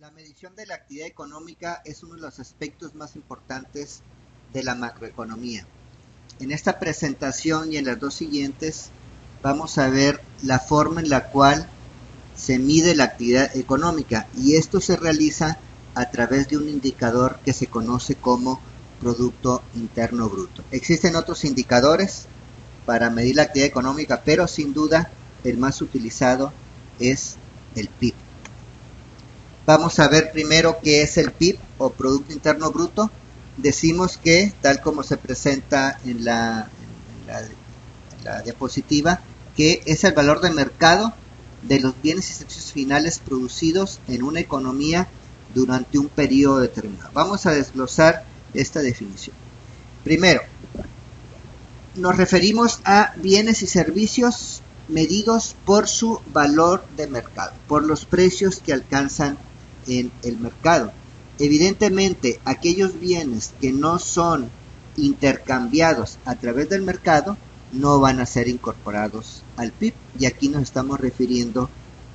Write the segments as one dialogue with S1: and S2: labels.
S1: La medición de la actividad económica es uno de los aspectos más importantes de la macroeconomía. En esta presentación y en las dos siguientes vamos a ver la forma en la cual se mide la actividad económica, y esto se realiza a través de un indicador que se conoce como Producto Interno Bruto. Existen otros indicadores para medir la actividad económica, pero sin duda el más utilizado es el PIB. Vamos a ver primero qué es el PIB o Producto Interno Bruto. Decimos que, tal como se presenta en la diapositiva, que es el valor de mercado de los bienes y servicios finales producidos en una economía durante un periodo determinado. Vamos a desglosar esta definición. Primero, nos referimos a bienes y servicios medidos por su valor de mercado, por los precios que alcanzan en el mercado. Evidentemente, aquellos bienes que no son intercambiados a través del mercado no van a ser incorporados al PIB, y aquí nos estamos refiriendo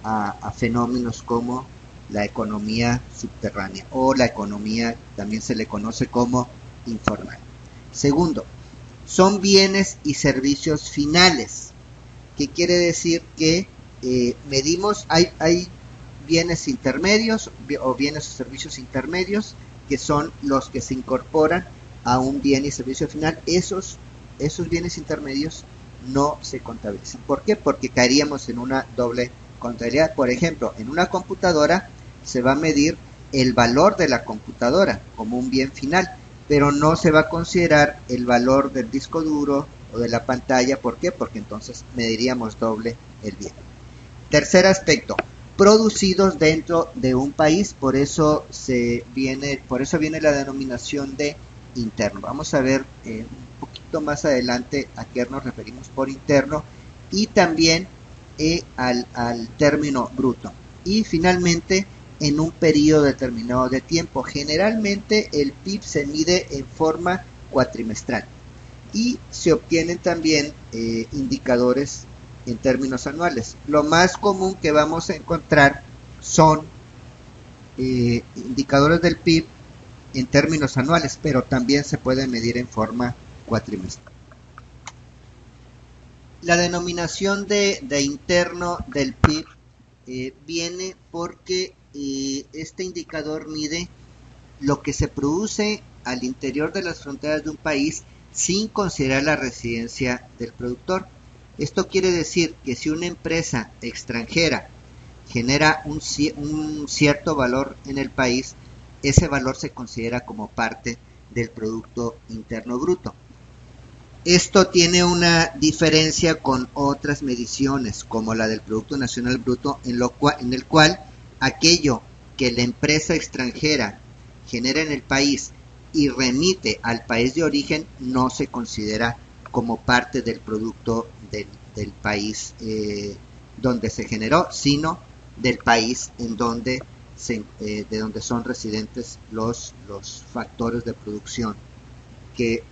S1: a fenómenos como la economía subterránea o la economía, también se le conoce como informal. Segundo, son bienes y servicios finales. ¿Qué quiere decir? Que medimos, hay bienes intermedios o bienes o servicios intermedios, que son los que se incorporan a un bien y servicio final. Esos bienes intermedios no se contabilizan. ¿Por qué? Porque caeríamos en una doble contabilidad. Por ejemplo, en una computadora se va a medir el valor de la computadora como un bien final, pero no se va a considerar el valor del disco duro o de la pantalla. ¿Por qué? Porque entonces mediríamos doble el bien. Tercer aspecto, producidos dentro de un país, por eso viene la denominación de interno. Vamos a ver un poquito más adelante a qué nos referimos por interno, y también al término bruto. Y finalmente, en un periodo determinado de tiempo. Generalmente el PIB se mide en forma cuatrimestral, y se obtienen también indicadores en términos anuales. Lo más común que vamos a encontrar son indicadores del PIB en términos anuales, pero también se puede medir en forma cuatrimestral. La denominación de interno del PIB viene porque este indicador mide lo que se produce al interior de las fronteras de un país sin considerar la residencia del productor. Esto quiere decir que si una empresa extranjera genera un cierto valor en el país, ese valor se considera como parte del Producto Interno Bruto. Esto tiene una diferencia con otras mediciones, como la del Producto Nacional Bruto, en el cual aquello que la empresa extranjera genera en el país y remite al país de origen no se considera como parte del producto del país donde se generó, sino del país en donde de donde son residentes los factores de producción que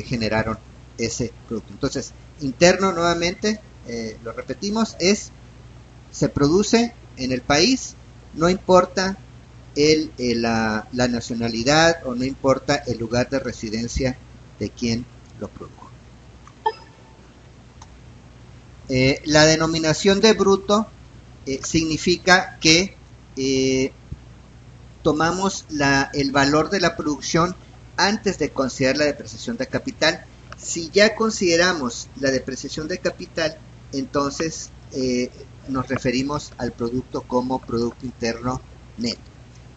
S1: generaron ese producto. Entonces, interno, nuevamente, lo repetimos, se produce en el país, no importa la nacionalidad o no importa el lugar de residencia de quien lo produjo. La denominación de bruto significa que tomamos el valor de la producción antes de considerar la depreciación de capital. Si ya consideramos la depreciación de capital, entonces nos referimos al producto como Producto Interno Neto.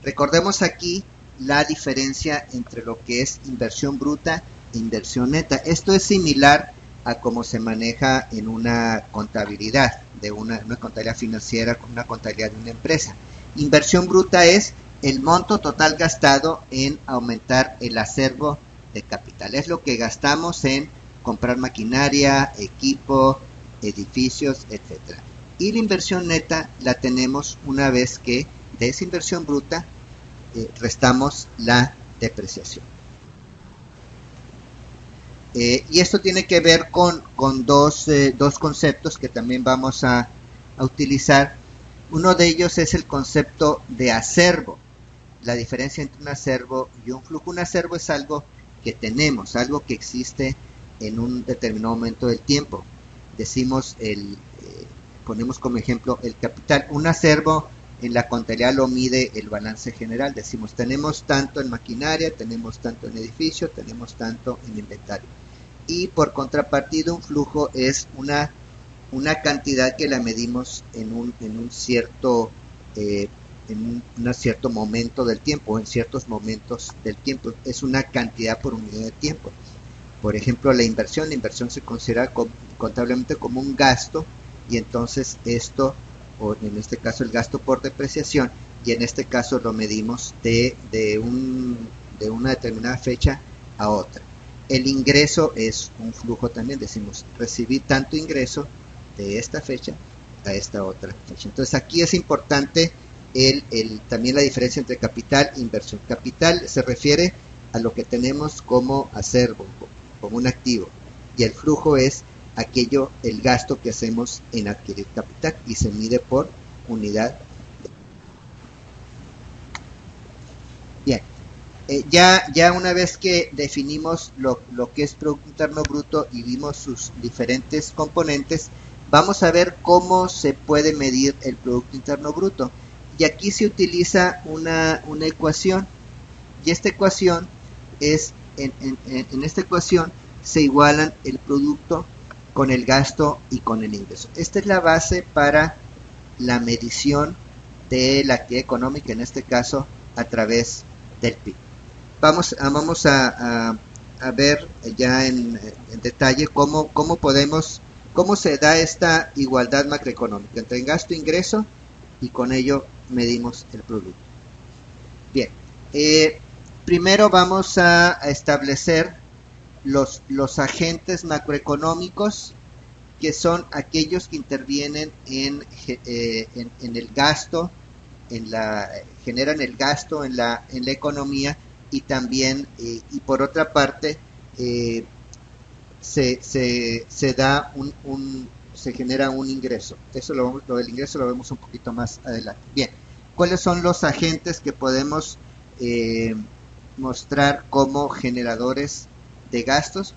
S1: Recordemos aquí la diferencia entre lo que es inversión bruta e inversión neta. Esto es similar a cómo se maneja en una contabilidad, de una contabilidad financiera, una contabilidad de una empresa. Inversión bruta es el monto total gastado en aumentar el acervo de capital. Es lo que gastamos en comprar maquinaria, equipo, edificios, etc. Y la inversión neta la tenemos una vez que de esa inversión bruta restamos la depreciación. Y esto tiene que ver con, dos conceptos que también vamos a utilizar. Uno de ellos es el concepto de acervo, la diferencia entre un acervo y un flujo. Un acervo es algo que tenemos, algo que existe en un determinado momento del tiempo. Decimos, ponemos como ejemplo el capital. Un acervo en la contabilidad lo mide el balance general. Decimos, tenemos tanto en maquinaria, tenemos tanto en edificio, tenemos tanto en inventario. Y por contrapartida, un flujo es una cantidad que la medimos en un cierto cierto momento del tiempo, en ciertos momentos del tiempo. Es una cantidad por unidad de tiempo. Por ejemplo, la inversión se considera contablemente como un gasto, y entonces esto, o en este caso el gasto por depreciación, y en este caso lo medimos de una determinada fecha a otra. El ingreso es un flujo también, decimos, recibí tanto ingreso de esta fecha a esta otra fecha. Entonces aquí es importante también la diferencia entre capital e inversión. Capital se refiere a lo que tenemos como acervo, como un activo, y el flujo es el gasto que hacemos en adquirir capital, y se mide por unidad. Bien, ya una vez que definimos lo que es Producto Interno Bruto y vimos sus diferentes componentes, vamos a ver cómo se puede medir el Producto Interno Bruto. Y aquí se utiliza una ecuación, y esta ecuación es, en esta ecuación se igualan el producto con el gasto y con el ingreso. Esta es la base para la medición de la actividad económica, en este caso a través del PIB. Vamos a ver ya en detalle cómo se da esta igualdad macroeconómica entre gasto e ingreso, y con ello medimos el producto. Bien, primero vamos a establecer los agentes macroeconómicos, que son aquellos que intervienen en el gasto, generan el gasto en la economía, y también, y por otra parte, se genera un ingreso. Eso lo del ingreso lo vemos un poquito más adelante. Bien, ¿cuáles son los agentes que podemos mostrar como generadores de gastos?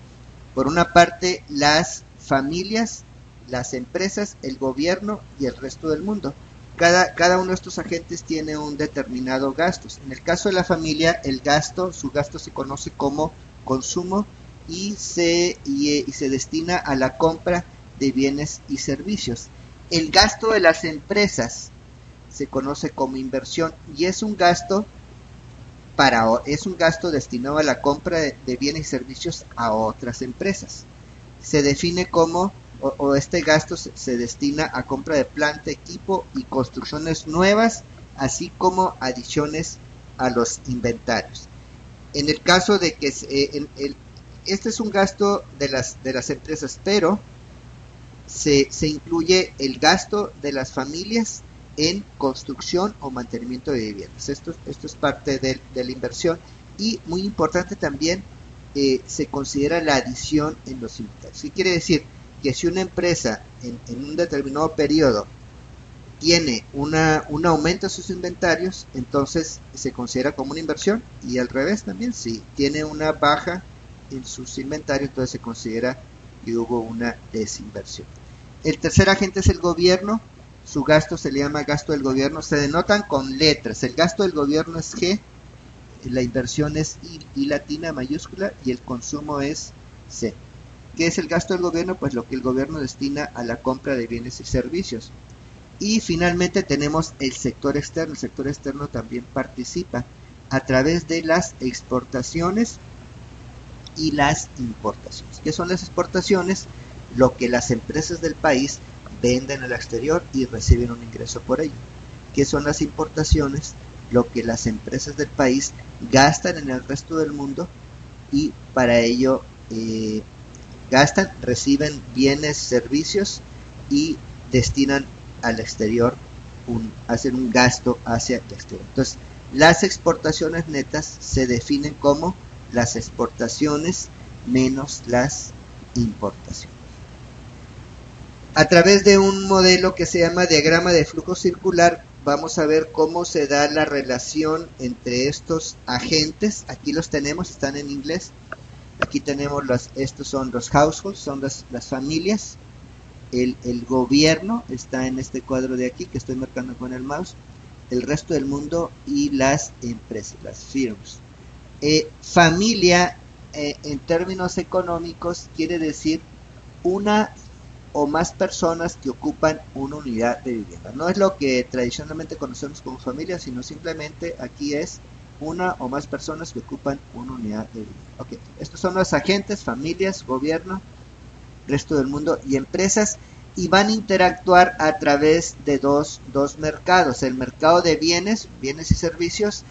S1: Por una parte, las familias, las empresas, el gobierno y el resto del mundo. Cada uno de estos agentes tiene un determinado gasto. En el caso de la familia, su gasto se conoce como consumo, y se destina a la compra de bienes y servicios. El gasto de las empresas se conoce como inversión, y es un gasto destinado a la compra de bienes y servicios a otras empresas. Se define como, este gasto se destina a compra de planta, equipo y construcciones nuevas, así como adiciones a los inventarios. En el caso de que este es un gasto de las empresas, pero se incluye el gasto de las familias en construcción o mantenimiento de viviendas. Esto es parte de la inversión, y muy importante también, se considera la adición en los inventarios. ¿Qué quiere decir? Que si una empresa en un determinado periodo tiene un aumento en sus inventarios, entonces se considera como una inversión, y al revés también, si tiene una baja en sus inventarios, entonces se considera que hubo una desinversión. El tercer agente es el gobierno. Su gasto se le llama gasto del gobierno, se denotan con letras. El gasto del gobierno es G, la inversión es I latina mayúscula, y el consumo es C. ¿Qué es el gasto del gobierno? Pues lo que el gobierno destina a la compra de bienes y servicios. Y finalmente tenemos el sector externo. El sector externo también participa a través de las exportaciones y las importaciones. ¿Qué son las exportaciones? Lo que las empresas del país venden al exterior y reciben un ingreso por ello. ¿Qué son las importaciones? Lo que las empresas del país gastan en el resto del mundo, y para ello reciben bienes, servicios, y destinan al exterior, hacen un gasto hacia el exterior. Entonces, las exportaciones netas se definen como las exportaciones menos las importaciones. A través de un modelo que se llama diagrama de flujo circular, vamos a ver cómo se da la relación entre estos agentes. Aquí los tenemos, están en inglés. Aquí tenemos estos son los households, son las familias. El gobierno está en este cuadro de aquí que estoy marcando con el mouse. El resto del mundo y las empresas, las firms. Familia, en términos económicos, quiere decir una o más personas que ocupan una unidad de vivienda. No es lo que tradicionalmente conocemos como familia, sino simplemente aquí es una o más personas que ocupan una unidad de vivienda. Okay. Estos son los agentes, familias, gobierno, resto del mundo y empresas, y van a interactuar a través de dos mercados: el mercado de bienes y servicios,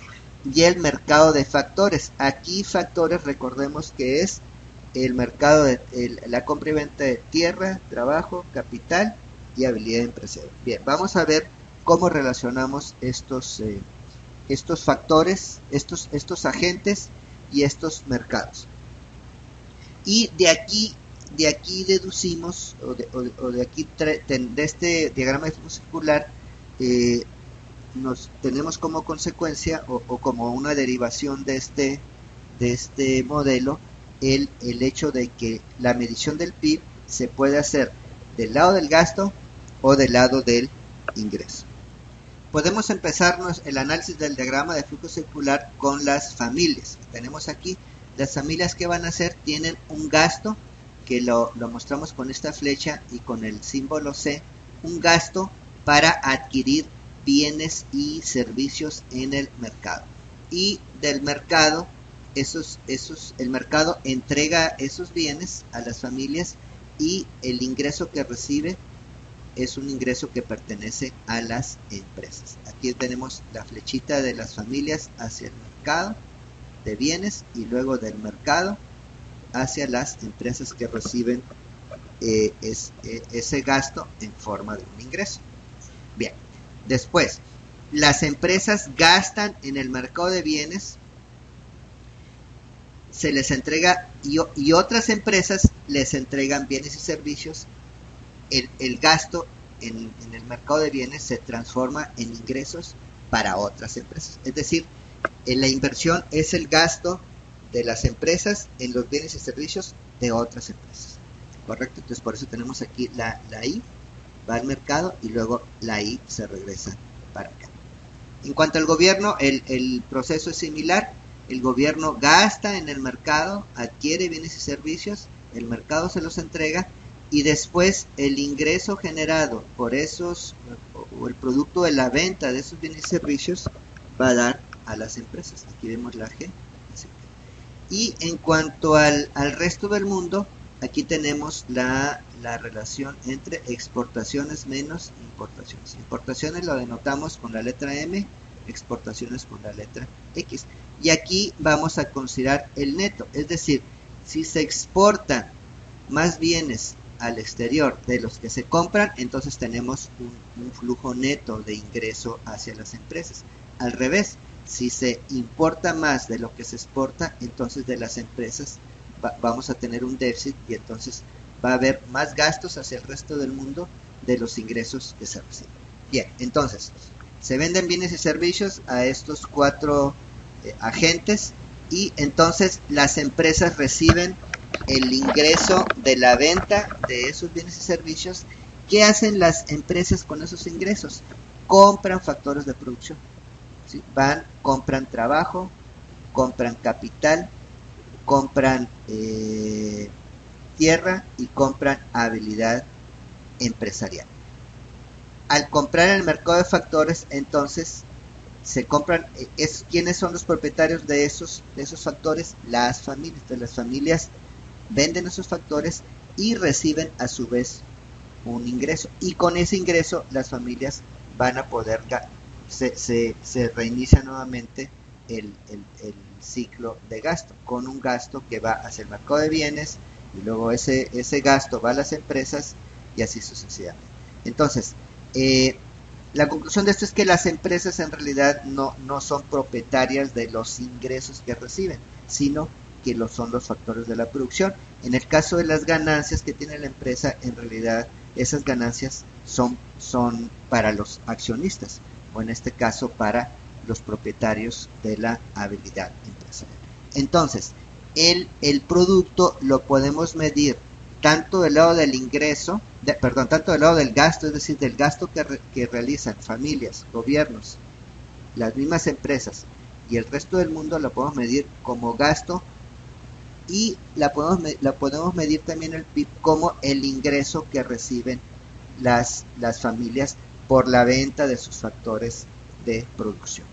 S1: y el mercado de factores. Aquí factores, recordemos que es el mercado de la compra y venta de tierra, trabajo, capital y habilidad empresarial. Bien, vamos a ver cómo relacionamos estos factores, estos agentes y estos mercados. Y de aquí deducimos, de este diagrama de flujo circular, nos tenemos como consecuencia o como una derivación de este modelo el hecho de que la medición del PIB se puede hacer del lado del gasto o del lado del ingreso. Podemos empezar el análisis del diagrama de flujo circular con las familias. Tenemos aquí las familias que van a hacer, tienen un gasto que lo mostramos con esta flecha y con el símbolo C, un gasto para adquirir bienes y servicios en el mercado. Y del mercado, el mercado entrega esos bienes a las familias, y el ingreso que recibe es un ingreso que pertenece a las empresas. Aquí tenemos la flechita de las familias hacia el mercado de bienes y luego del mercado hacia las empresas que reciben ese gasto en forma de un ingreso. Bien, después, las empresas gastan en el mercado de bienes, se les entrega, y otras empresas les entregan bienes y servicios. El gasto en el mercado de bienes se transforma en ingresos para otras empresas. Es decir, la inversión es el gasto de las empresas en los bienes y servicios de otras empresas. ¿Correcto? Entonces por eso tenemos aquí la I, va al mercado, y luego la I se regresa para acá. En cuanto al gobierno, el proceso es similar. El gobierno gasta en el mercado, adquiere bienes y servicios, el mercado se los entrega, y después el ingreso generado por esos, o el producto de la venta de esos bienes y servicios, va a dar a las empresas. Aquí vemos la G. Y en cuanto al resto del mundo, aquí tenemos la relación entre exportaciones menos importaciones. Importaciones lo denotamos con la letra M, exportaciones con la letra X. Y aquí vamos a considerar el neto, es decir, si se exportan más bienes al exterior de los que se compran, entonces tenemos un flujo neto de ingreso hacia las empresas. Al revés, si se importa más de lo que se exporta, entonces de las empresas vamos a tener un déficit, y entonces va a haber más gastos hacia el resto del mundo de los ingresos que se reciben. Bien, entonces se venden bienes y servicios a estos cuatro agentes, y entonces las empresas reciben el ingreso de la venta de esos bienes y servicios. ¿Qué hacen las empresas con esos ingresos? Compran factores de producción. ¿Sí? Compran trabajo, compran capital, compran tierra y compran habilidad empresarial. Al comprar en el mercado de factores, entonces se compran, ¿quiénes son los propietarios de esos factores? Las familias. Entonces las familias venden esos factores y reciben a su vez un ingreso, y con ese ingreso las familias van a poder, se reinicia nuevamente el ciclo de gasto, con un gasto que va hacia el mercado de bienes, y luego ese gasto va a las empresas, y así sucesivamente. Entonces, la conclusión de esto es que las empresas en realidad no son propietarias de los ingresos que reciben, sino que son los factores de la producción. En el caso de las ganancias que tiene la empresa, en realidad esas ganancias son para los accionistas, o en este caso para los propietarios de la habilidad empresarial. Entonces, el producto lo podemos medir tanto del lado del ingreso, tanto del lado del gasto, es decir, del gasto que realizan familias, gobiernos, las mismas empresas y el resto del mundo, lo podemos medir como gasto, y la podemos medir también el PIB como el ingreso que reciben las familias por la venta de sus factores de producción.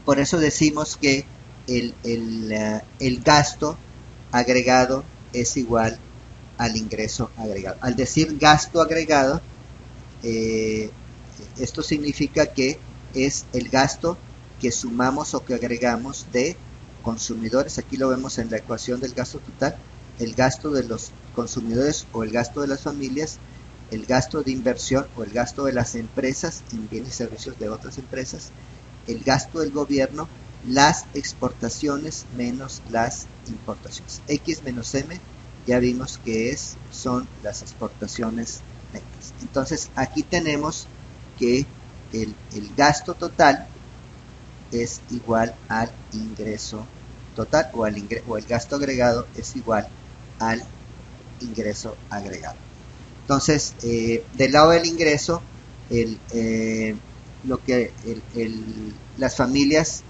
S1: Por eso decimos que el gasto agregado es igual al ingreso agregado. Al decir gasto agregado, esto significa que es el gasto que sumamos o que agregamos de consumidores. Aquí lo vemos en la ecuación del gasto total: el gasto de los consumidores o el gasto de las familias, el gasto de inversión o el gasto de las empresas en bienes y servicios de otras empresas, el gasto del gobierno, las exportaciones menos las importaciones. X menos M ya vimos que son las exportaciones netas. Entonces aquí tenemos que el gasto total es igual al ingreso total, o el gasto agregado es igual al ingreso agregado. Entonces, del lado del ingreso, las familias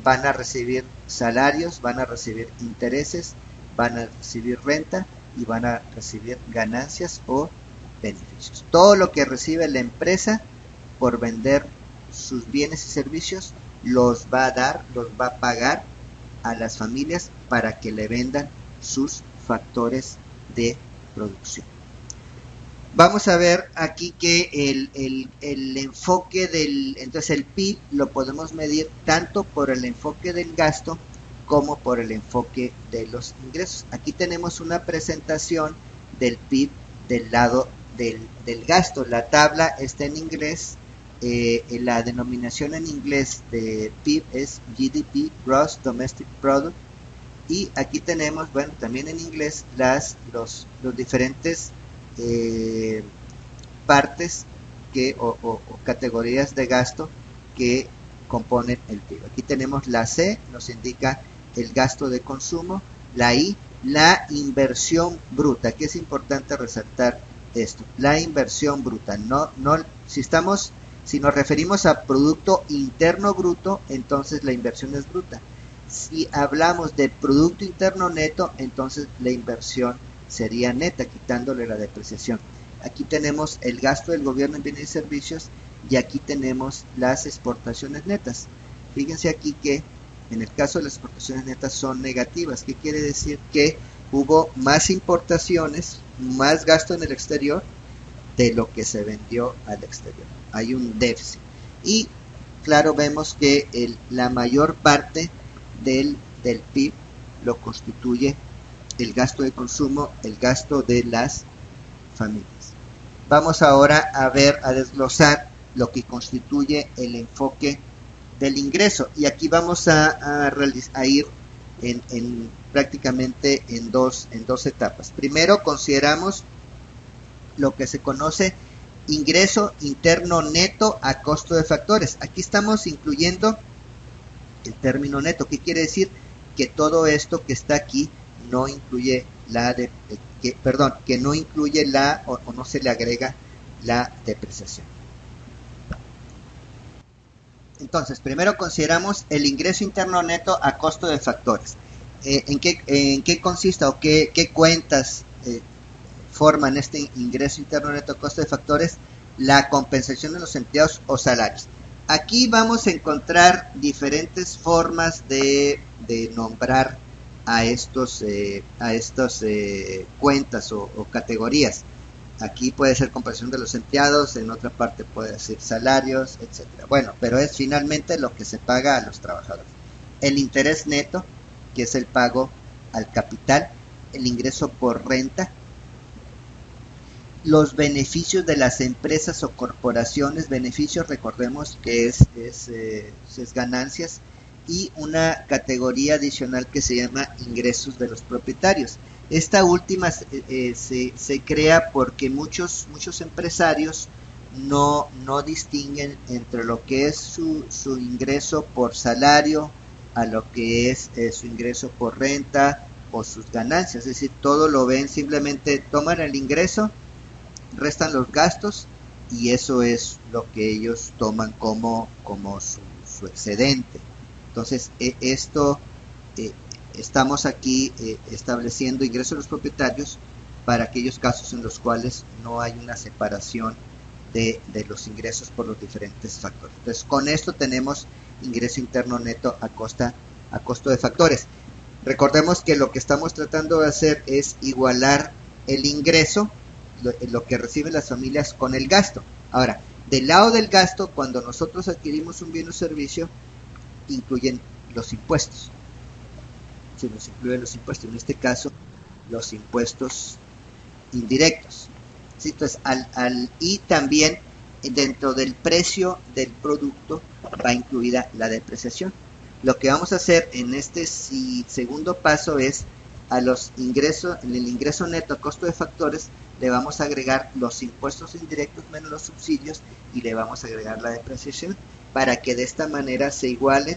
S1: van a recibir salarios, van a recibir intereses, van a recibir renta y van a recibir ganancias o beneficios. Todo lo que recibe la empresa por vender sus bienes y servicios los va a pagar a las familias para que le vendan sus factores de producción. Vamos a ver aquí que el enfoque entonces el PIB lo podemos medir tanto por el enfoque del gasto como por el enfoque de los ingresos. Aquí tenemos una presentación del PIB del lado del gasto. La tabla está en inglés. La denominación en inglés de PIB es GDP, Gross Domestic Product, y aquí tenemos, bueno, también en inglés los diferentes partes o categorías de gasto que componen el PIB. Aquí tenemos la C, nos indica el gasto de consumo; la I, la inversión bruta. Aquí es importante resaltar esto: la inversión bruta. Si nos referimos a Producto Interno Bruto, entonces la inversión es bruta. Si hablamos de Producto Interno Neto, entonces la inversión sería neta, quitándole la depreciación. Aquí tenemos el gasto del gobierno en bienes y servicios, y aquí tenemos las exportaciones netas. Fíjense aquí que en el caso de las exportaciones netas son negativas. ¿Qué quiere decir? Que hubo más importaciones, más gasto en el exterior de lo que se vendió al exterior. Hay un déficit. Y claro, vemos que la mayor parte del PIB lo constituye el gasto de consumo, el gasto de las familias. Vamos ahora a desglosar lo que constituye el enfoque del ingreso, y aquí vamos a ir prácticamente en dos etapas. Primero consideramos lo que se conoce ingreso interno neto a costo de factores. Aquí estamos incluyendo el término neto. ¿Qué quiere decir? Que todo esto que está aquí no incluye que no incluye o no se le agrega la depreciación. Entonces, primero consideramos el ingreso interno neto a costo de factores. ¿En qué consiste o qué cuentas forman este ingreso interno neto a costo de factores? La compensación de los empleados o salarios. Aquí vamos a encontrar diferentes formas de nombrar a estas cuentas o categorías. Aquí puede ser compensación de los empleados, en otra parte puede ser salarios, etcétera. Bueno, pero es finalmente lo que se paga a los trabajadores. El interés neto, que es el pago al capital; el ingreso por renta; los beneficios de las empresas o corporaciones. Beneficios, recordemos que es ganancias; y una categoría adicional que se llama ingresos de los propietarios. Esta última se crea porque muchos empresarios no distinguen entre lo que es su ingreso por salario a lo que es su ingreso por renta o sus ganancias. Es decir, todo lo ven, simplemente toman el ingreso, restan los gastos y eso es lo que ellos toman como su excedente. Entonces, esto estamos aquí estableciendo ingresos de los propietarios para aquellos casos en los cuales no hay una separación de los ingresos por los diferentes factores. Entonces, con esto tenemos ingreso interno neto a costo de factores. Recordemos que lo que estamos tratando de hacer es igualar el ingreso, lo que reciben las familias, con el gasto. Ahora, del lado del gasto, cuando nosotros adquirimos un bien o servicio, incluyen los impuestos. Se nos incluyen los impuestos, en este caso, los impuestos indirectos. ¿Sí? Entonces, y también dentro del precio del producto va incluida la depreciación. Lo que vamos a hacer en este segundo paso es a los ingresos, en el ingreso neto a costo de factores, le vamos a agregar los impuestos indirectos menos los subsidios y le vamos a agregar la depreciación para que de esta manera se igualen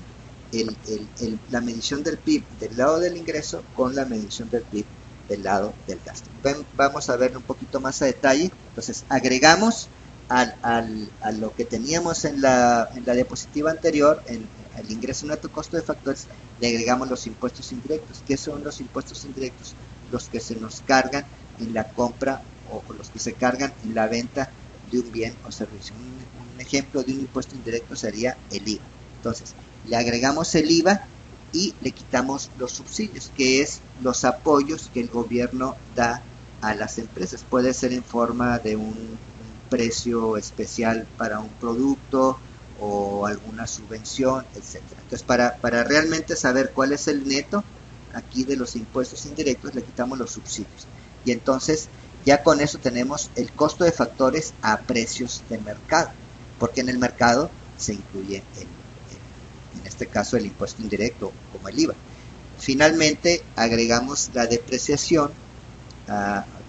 S1: la medición del PIB del lado del ingreso con la medición del PIB del lado del gasto. Vamos a verlo un poquito más a detalle. Entonces, agregamos a lo que teníamos en la diapositiva anterior, en el ingreso neto costo de factores, le agregamos los impuestos indirectos. ¿Qué son los impuestos indirectos? Los que se nos cargan en la compra o los que se cargan en la venta de un bien o servicio. Un ejemplo de un impuesto indirecto sería el IVA. Entonces, le agregamos el IVA y le quitamos los subsidios, que es los apoyos que el gobierno da a las empresas. Puede ser en forma de un precio especial para un producto o alguna subvención, etcétera. Entonces, para realmente saber cuál es el neto aquí de los impuestos indirectos, le quitamos los subsidios. Y entonces, ya con eso tenemos el costo de factores a precios de mercado, porque en el mercado se incluye en este caso el impuesto indirecto como el IVA. Finalmente agregamos la depreciación,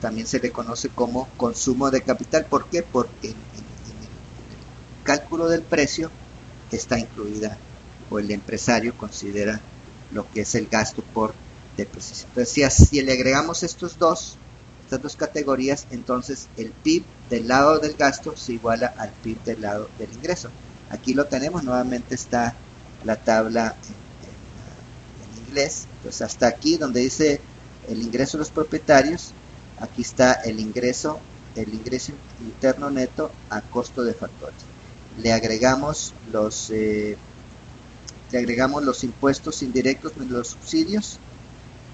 S1: también se le conoce como consumo de capital. ¿Por qué? Porque en el cálculo del precio está incluida, o el empresario considera lo que es el gasto por depreciación. Entonces, si le agregamos estas dos categorías, entonces el PIB del lado del gasto se iguala al PIB del lado del ingreso. Aquí lo tenemos, nuevamente está la tabla en inglés. Entonces, hasta aquí donde dice el ingreso de los propietarios, aquí está el ingreso interno neto a costo de factores. Le agregamos los impuestos indirectos menos los subsidios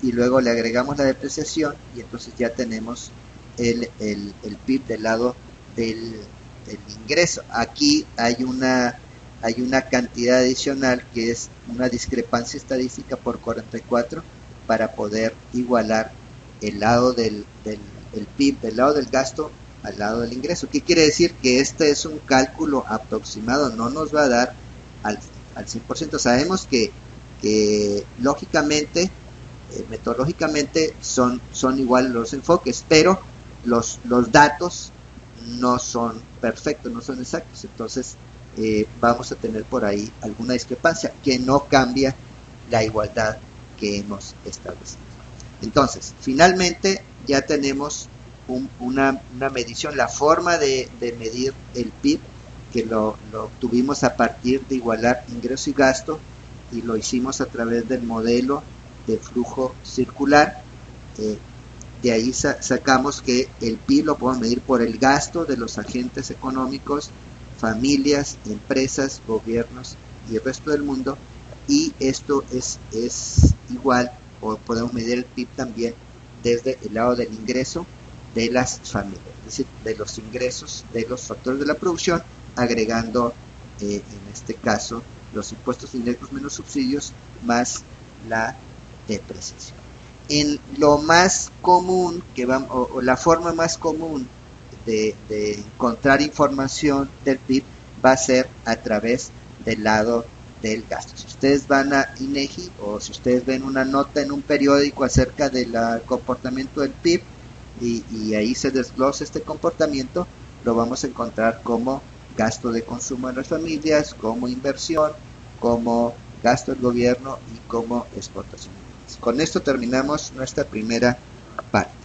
S1: y luego le agregamos la depreciación y entonces ya tenemos el PIB del lado del ingreso. Aquí hay una cantidad adicional que es una discrepancia estadística por 44 para poder igualar el lado del PIB del lado del gasto al lado del ingreso. ¿Qué quiere decir? Que este es un cálculo aproximado, no nos va a dar al 100%. Sabemos que lógicamente, metodológicamente son iguales los enfoques, pero los datos no son perfectos, no son exactos. Entonces vamos a tener por ahí alguna discrepancia que no cambia la igualdad que hemos establecido. Entonces, finalmente ya tenemos una medición, la forma de medir el PIB, que lo obtuvimos a partir de igualar ingreso y gasto, y lo hicimos a través del modelo de flujo circular. De ahí sacamos que el PIB lo podemos medir por el gasto de los agentes económicos, familias, empresas, gobiernos y el resto del mundo, y esto es igual, o podemos medir el PIB también desde el lado del ingreso de las familias, es decir, de los ingresos de los factores de la producción, agregando en este caso los impuestos indirectos menos subsidios más la depreciación. En lo más común o la forma más común de encontrar información del PIB va a ser a través del lado del gasto. Si ustedes van a INEGI o si ustedes ven una nota en un periódico acerca del comportamiento del PIB y ahí se desglosa este comportamiento, lo vamos a encontrar como gasto de consumo en las familias, como inversión, como gasto del gobierno y como exportación. Con esto terminamos nuestra primera parte.